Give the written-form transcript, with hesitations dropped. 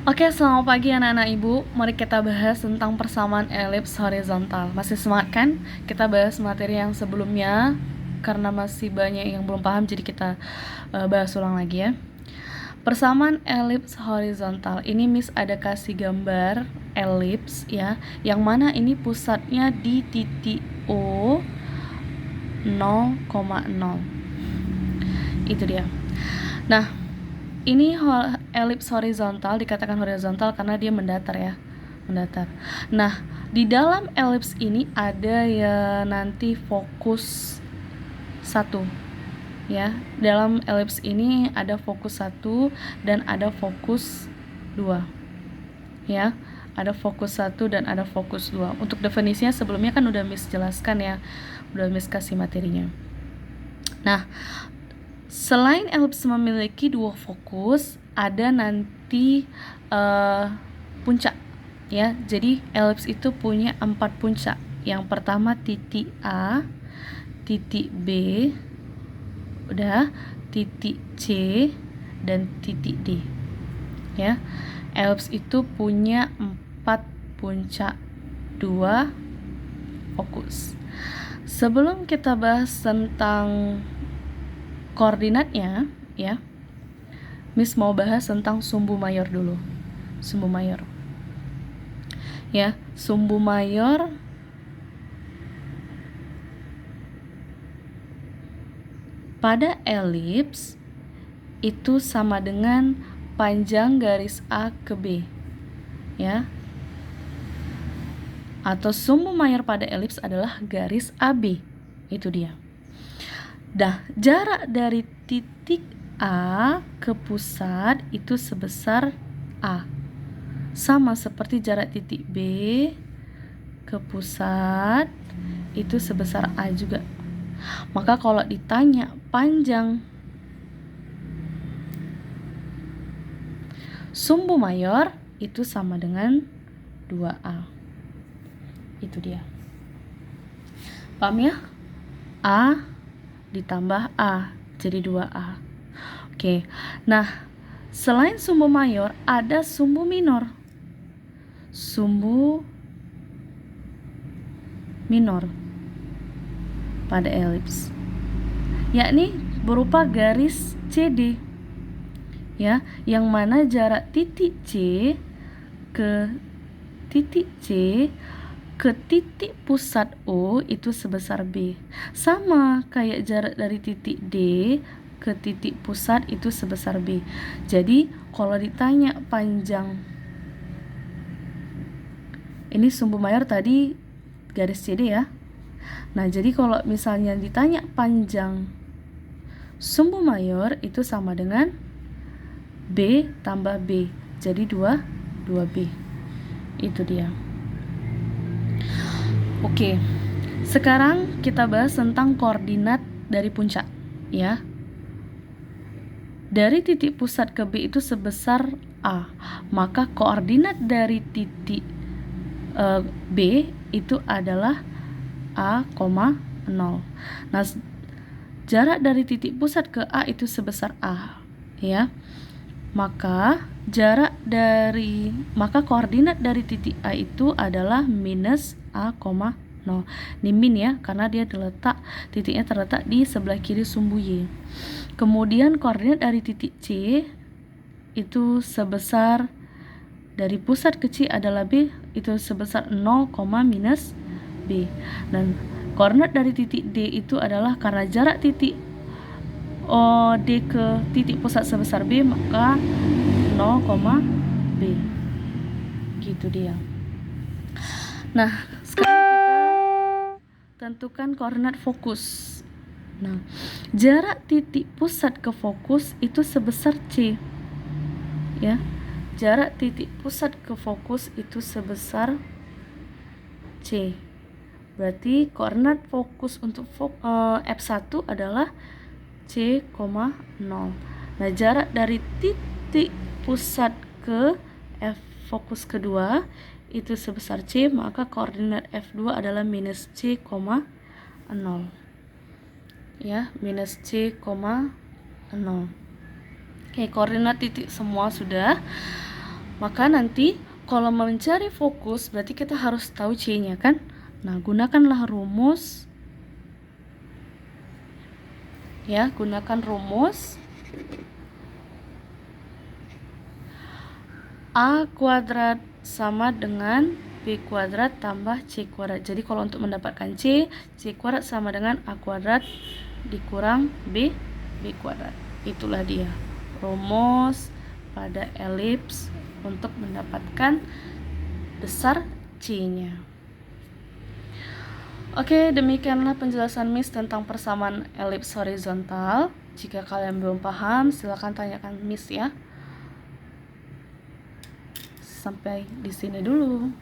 Oke, selamat pagi anak-anak ibu. Mari kita bahas tentang persamaan elips horizontal. Masih semangat kan? Kita bahas materi yang sebelumnya karena masih banyak yang belum paham, jadi kita bahas ulang lagi ya. Persamaan elips horizontal. Ini Miss ada kasih gambar elips ya, yang mana ini pusatnya di titik O 0,0. Itu dia. Nah, ini elips horizontal dikatakan horizontal karena dia mendatar ya, mendatar. Nah, di dalam elips ini ada ya nanti fokus 1 ya. Dalam elips ini ada fokus 1 dan ada fokus 2 ya. Ada fokus 1 dan ada fokus 2. Untuk definisinya sebelumnya kan udah Miss jelaskan ya, udah Miss kasih materinya. Nah, selain elips memiliki 2 fokus, ada nanti puncak ya. Jadi elips itu punya 4 puncak. Yang pertama titik A, titik B, udah, titik C, dan titik D ya. Elips itu punya 4 puncak, 2 fokus. Sebelum kita bahas tentang koordinatnya ya, Miss mau bahas tentang sumbu mayor dulu. Sumbu mayor ya, sumbu mayor pada elips itu sama dengan panjang garis A ke B ya, atau sumbu mayor pada elips adalah garis AB. Itu dia. Dah, jarak dari titik A ke pusat itu sebesar A, sama seperti jarak titik B ke pusat itu sebesar A juga. Maka kalau ditanya panjang sumbu mayor itu sama dengan 2A. Itu dia. Paham ya? A ditambah A jadi 2A. Oke. Nah, selain sumbu mayor ada sumbu minor. Sumbu minor pada elips, yakni berupa garis CD ya, yang mana jarak titik C ke titik C ke titik pusat O itu sebesar B, sama kayak jarak dari titik D ke titik pusat itu sebesar B. Jadi kalau ditanya panjang, ini sumbu mayor tadi garis CD ya. Nah, jadi kalau misalnya ditanya panjang sumbu mayor itu sama dengan B tambah B, jadi 2B. Itu dia. Oke, sekarang kita bahas tentang koordinat dari puncak ya. Dari titik pusat ke B itu sebesar A, maka koordinat dari titik B itu adalah A, 0. Nah, jarak dari titik pusat ke A itu sebesar A ya. Maka koordinat dari titik A itu adalah minus A, 0. Ini min ya, karena dia titiknya terletak di sebelah kiri sumbu Y. Kemudian koordinat dari titik C itu sebesar, dari pusat ke C adalah B, itu sebesar 0, minus B. Dan koordinat dari titik D itu adalah karena jarak titik D ke titik pusat sebesar B, maka 0, B. Gitu dia. Nah, sekarang kita tentukan koordinat fokus. Nah, jarak titik pusat ke fokus itu sebesar C ya. Jarak titik pusat ke fokus itu sebesar C. Berarti koordinat fokus untuk F1 adalah C, 0. Nah, jarak dari titik pusat ke F fokus kedua itu sebesar C, maka koordinat F2 adalah minus C, 0 ya, minus C, 0. Oke, koordinat titik semua sudah. Maka nanti kalau mencari fokus berarti kita harus tahu C-nya kan. Nah, gunakanlah rumus ya, gunakan rumus A kuadrat sama dengan B kuadrat tambah C kuadrat. Jadi kalau untuk mendapatkan C kuadrat sama dengan A kuadrat dikurang B kuadrat. Itulah dia rumus pada elips untuk mendapatkan besar C-nya. Oke, demikianlah penjelasan Miss tentang persamaan elips horizontal. Jika kalian belum paham, silakan tanyakan Miss ya. Sampai di sini dulu.